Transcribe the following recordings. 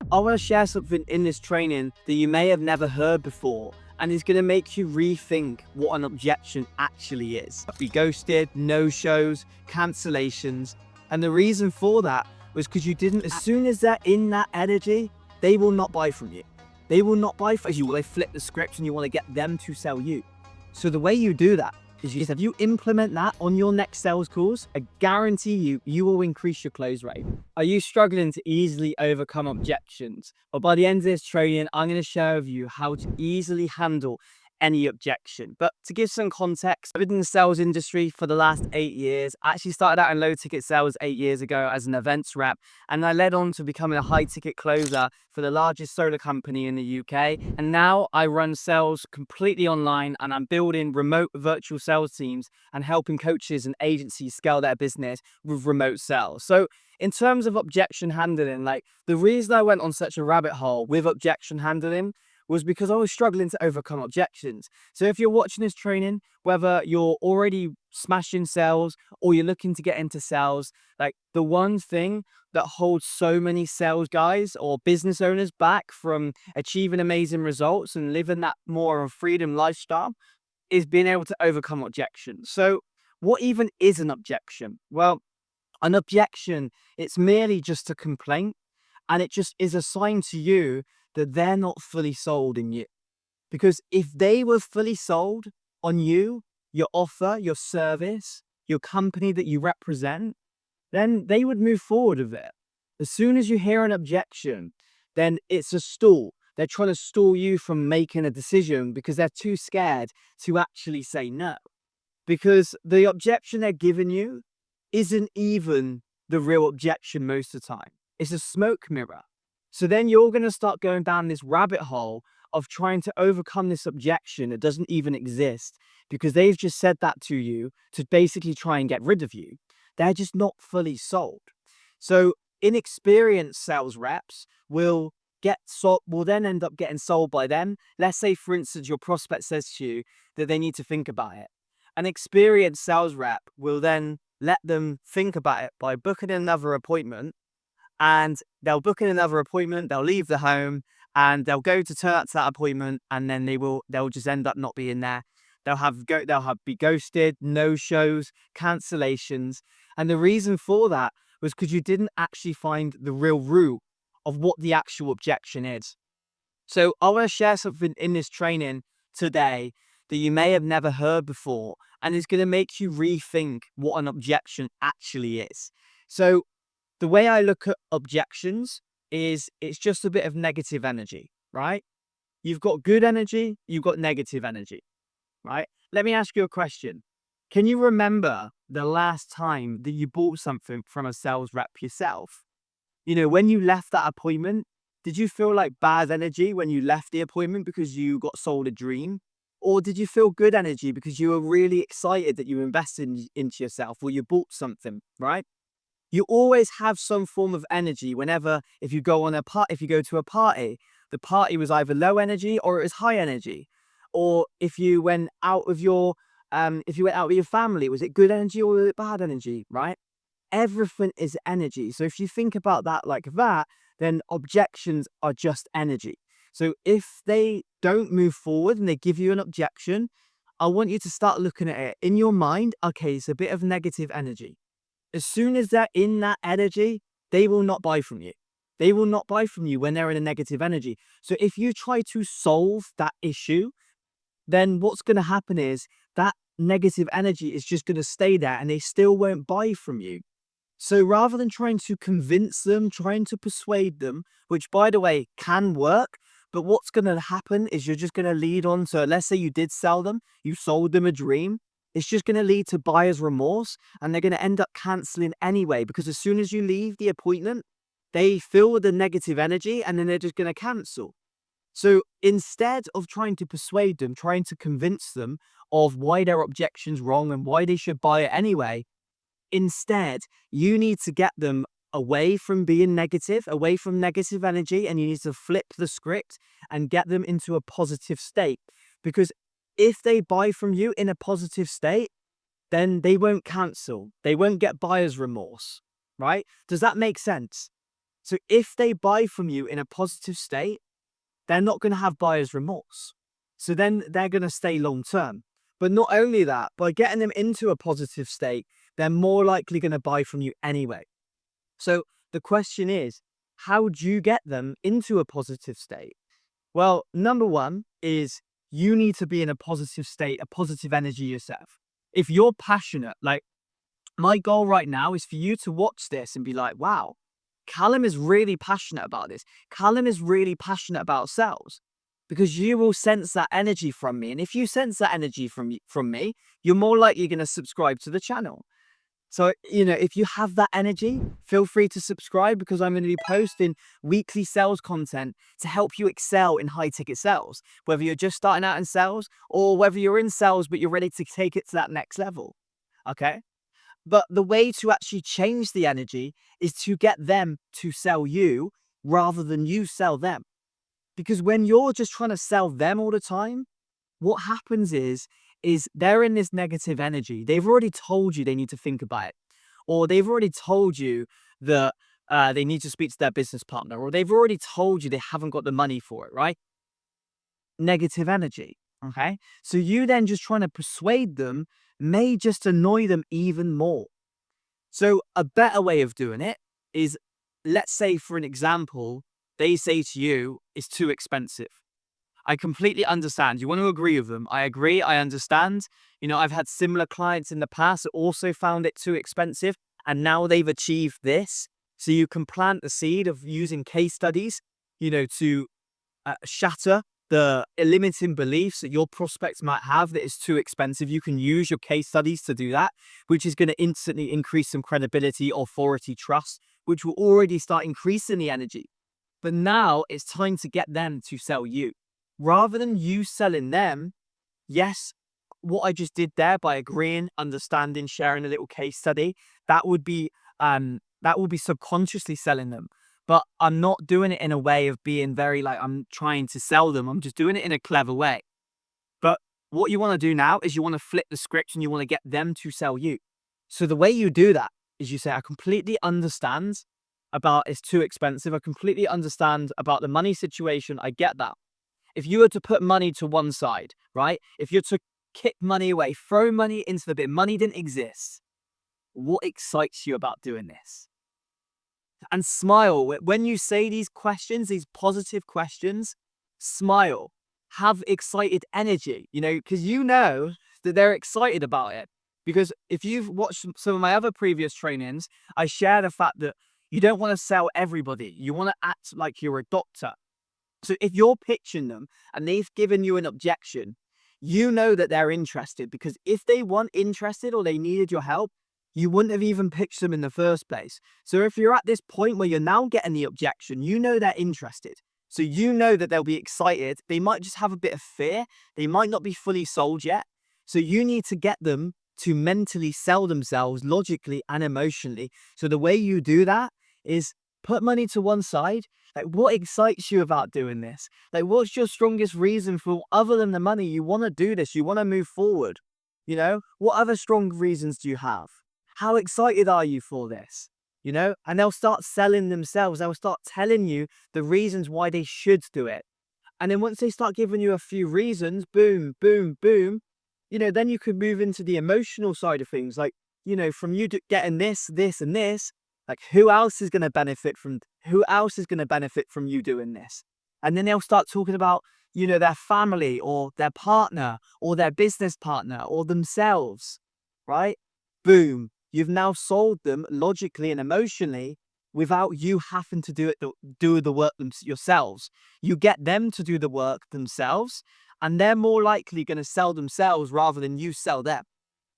I want to share something in this training that you may have never heard before and is going to make you rethink what an objection actually is. Be ghosted, no-shows, cancellations. And the reason for that was because you didn't, as soon as they're in that energy, they will not buy from you. They will not buy from you. They flip the script and you want to get them to sell you. So the way you do that is if you implement that on your next sales calls, I guarantee you will increase your close rate. Are you struggling to easily overcome objections? Well, by the end of this training, I'm going to share with you how to easily handle any objection. But to give some context, I've been in the sales industry for the last 8 years. I actually started out in low ticket sales 8 years ago as an events rep, and I led on to becoming a high ticket closer for the largest solar company in the UK. And now I run sales completely online, and I'm building remote virtual sales teams and helping coaches and agencies scale their business with remote sales. So in terms of objection handling, like the reason I went on such a rabbit hole with objection handling was because I was struggling to overcome objections. So if you're watching this training, whether you're already smashing sales or you're looking to get into sales, like the one thing that holds so many sales guys or business owners back from achieving amazing results and living that more of a freedom lifestyle is being able to overcome objections. So what even is an objection? Well, an objection, it's merely just a complaint, and it just is a sign to you that they're not fully sold in you. Because if they were fully sold on you, your offer, your service, your company that you represent, then they would move forward with it. As soon as you hear an objection, then it's a stall. They're trying to stall you from making a decision because they're too scared to actually say no. Because the objection they're giving you isn't even the real objection most of the time. It's a smoke mirror. So then you're going to start going down this rabbit hole of trying to overcome this objection that doesn't even exist because they've just said that to you to basically try and get rid of you. They're just not fully sold. So inexperienced sales reps will then end up getting sold by them. Let's say, for instance, your prospect says to you that they need to think about it. An experienced sales rep will then let them think about it by booking another appointment, and they'll book in another appointment, they'll leave the home, and they'll go to turn up to that appointment, and then they'll just end up not being there. They'll be ghosted, no shows, cancellations. And the reason for that was because you didn't actually find the real root of what the actual objection is. So I want to share something in this training today that you may have never heard before, and it's going to make you rethink what an objection actually is. So the way I look at objections is it's just a bit of negative energy, right? You've got good energy, you've got negative energy, right? Let me ask you a question. Can you remember the last time that you bought something from a sales rep yourself? You know, when you left that appointment, did you feel like bad energy when you left the appointment because you got sold a dream? Or did you feel good energy because you were really excited that you invested into yourself or you bought something, right? You always have some form of energy whenever, if you go to a party, the party was either low energy or it was high energy. Or if you went out with your family, was it good energy or was it bad energy, right? Everything is energy. So if you think about that like that, then objections are just energy. So if they don't move forward and they give you an objection, I want you to start looking at it in your mind. Okay, it's a bit of negative energy. As soon as they're in that energy, they will not buy from you. They will not buy from you when they're in a negative energy. So if you try to solve that issue, then what's going to happen is that negative energy is just going to stay there and they still won't buy from you. So rather than trying to convince them, trying to persuade them, which by the way can work, but what's going to happen is you're just going to lead on to, let's say you did sell them, you sold them a dream. It's just going to lead to buyer's remorse and they're going to end up canceling anyway, because as soon as you leave the appointment, they feel the negative energy and then they're just going to cancel. So instead of trying to persuade them, trying to convince them of why their objection's wrong and why they should buy it anyway, instead, you need to get them away from being negative, away from negative energy, and you need to flip the script and get them into a positive state. Because if they buy from you in a positive state, then they won't cancel. They won't get buyer's remorse, right? Does that make sense? So if they buy from you in a positive state, they're not going to have buyer's remorse. So then they're going to stay long term. But not only that, by getting them into a positive state, they're more likely going to buy from you anyway. So the question is, how do you get them into a positive state? Well, number one is you need to be in a positive state, a positive energy yourself. If you're passionate, like my goal right now is for you to watch this and be like, wow, Callum is really passionate about this. Callum is really passionate about sales, because you will sense that energy from me. And if you sense that energy from me, you're more likely going to subscribe to the channel. So, if you have that energy, feel free to subscribe, because I'm going to be posting weekly sales content to help you excel in high ticket sales, whether you're just starting out in sales or whether you're in sales, but you're ready to take it to that next level. Okay. But the way to actually change the energy is to get them to sell you rather than you sell them. Because when you're just trying to sell them all the time, what happens is they're in this negative energy. They've already told you they need to think about it, or they've already told you that they need to speak to their business partner, or they've already told you they haven't got the money for it, right? Negative energy. Okay. So you then just trying to persuade them may just annoy them even more. So a better way of doing it is, let's say for an example, they say to you, it's too expensive. I completely understand. You want to agree with them. I agree. I understand. I've had similar clients in the past that also found it too expensive, and now they've achieved this. So you can plant the seed of using case studies, to shatter the limiting beliefs that your prospects might have that it's too expensive. You can use your case studies to do that, which is going to instantly increase some credibility, authority, trust, which will already start increasing the energy. But now it's time to get them to sell you. Rather than you selling them, yes, what I just did there by agreeing, understanding, sharing a little case study, that would be subconsciously selling them. But I'm not doing it in a way of being very like I'm trying to sell them. I'm just doing it in a clever way. But what you want to do now is you want to flip the script and you want to get them to sell you. So the way you do that is you say, I completely understand about it's too expensive. I completely understand about the money situation. I get that. If you were to put money to one side, right? If you're to kick money away, throw money into the bit, money didn't exist. What excites you about doing this? And smile. When you say these questions, these positive questions, smile. Have excited energy, because that they're excited about it. Because if you've watched some of my other previous trainings, I share the fact that you don't want to sell everybody. You want to act like you're a doctor. So if you're pitching them and they've given you an objection, you know that they're interested, because if they weren't interested or they needed your help, you wouldn't have even pitched them in the first place. So if you're at this point where you're now getting the objection, you know they're interested. So you know that they'll be excited. They might just have a bit of fear. They might not be fully sold yet. So you need to get them to mentally sell themselves logically and emotionally. So the way you do that is put money to one side. Like, what excites you about doing this? Like, what's your strongest reason for, other than the money, you want to do this? You want to move forward. What other strong reasons do you have? How excited are you for this? And they'll start selling themselves. They'll start telling you the reasons why they should do it. And then once they start giving you a few reasons, boom, boom, boom, then you could move into the emotional side of things. Like, from you getting this, this, and this, like who else is going to benefit from you doing this? And then they'll start talking about, their family or their partner or their business partner or themselves, right? Boom. You've now sold them logically and emotionally without you having to do the work yourselves. You get them to do the work themselves, and they're more likely going to sell themselves rather than you sell them.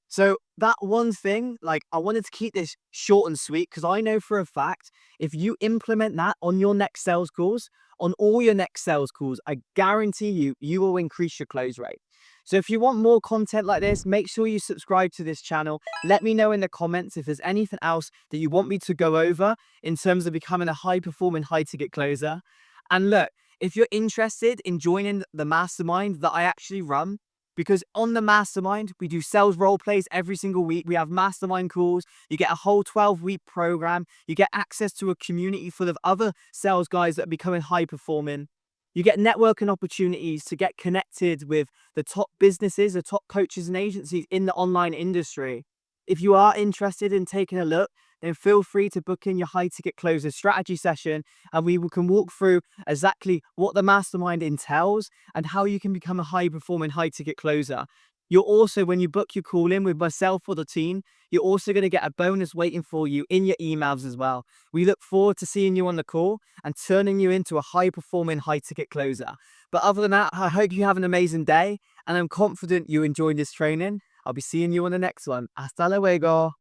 So that one thing, like, I wanted to keep this short and sweet, because I know for a fact, if you implement that on your next sales calls, on all your next sales calls, I guarantee you will increase your close rate. So if you want more content like this, make sure you subscribe to this channel. Let me know in the comments if there's anything else that you want me to go over in terms of becoming a high-performing, high-ticket closer. And look, if you're interested in joining the mastermind that I actually run, Because on the mastermind, we do sales role plays every single week. We have mastermind calls. You get a whole 12-week program. You get access to a community full of other sales guys that are becoming high performing. You get networking opportunities to get connected with the top businesses, the top coaches and agencies in the online industry. If you are interested in taking a look, then feel free to book in your high ticket closer strategy session, and we can walk through exactly what the mastermind entails and how you can become a high performing high ticket closer. You're also, when you book your call in with myself or the team, you're also going to get a bonus waiting for you in your emails as well. We look forward to seeing you on the call and turning you into a high performing high ticket closer. But other than that, I hope you have an amazing day, and I'm confident you enjoyed this training. I'll be seeing you on the next one. Hasta luego.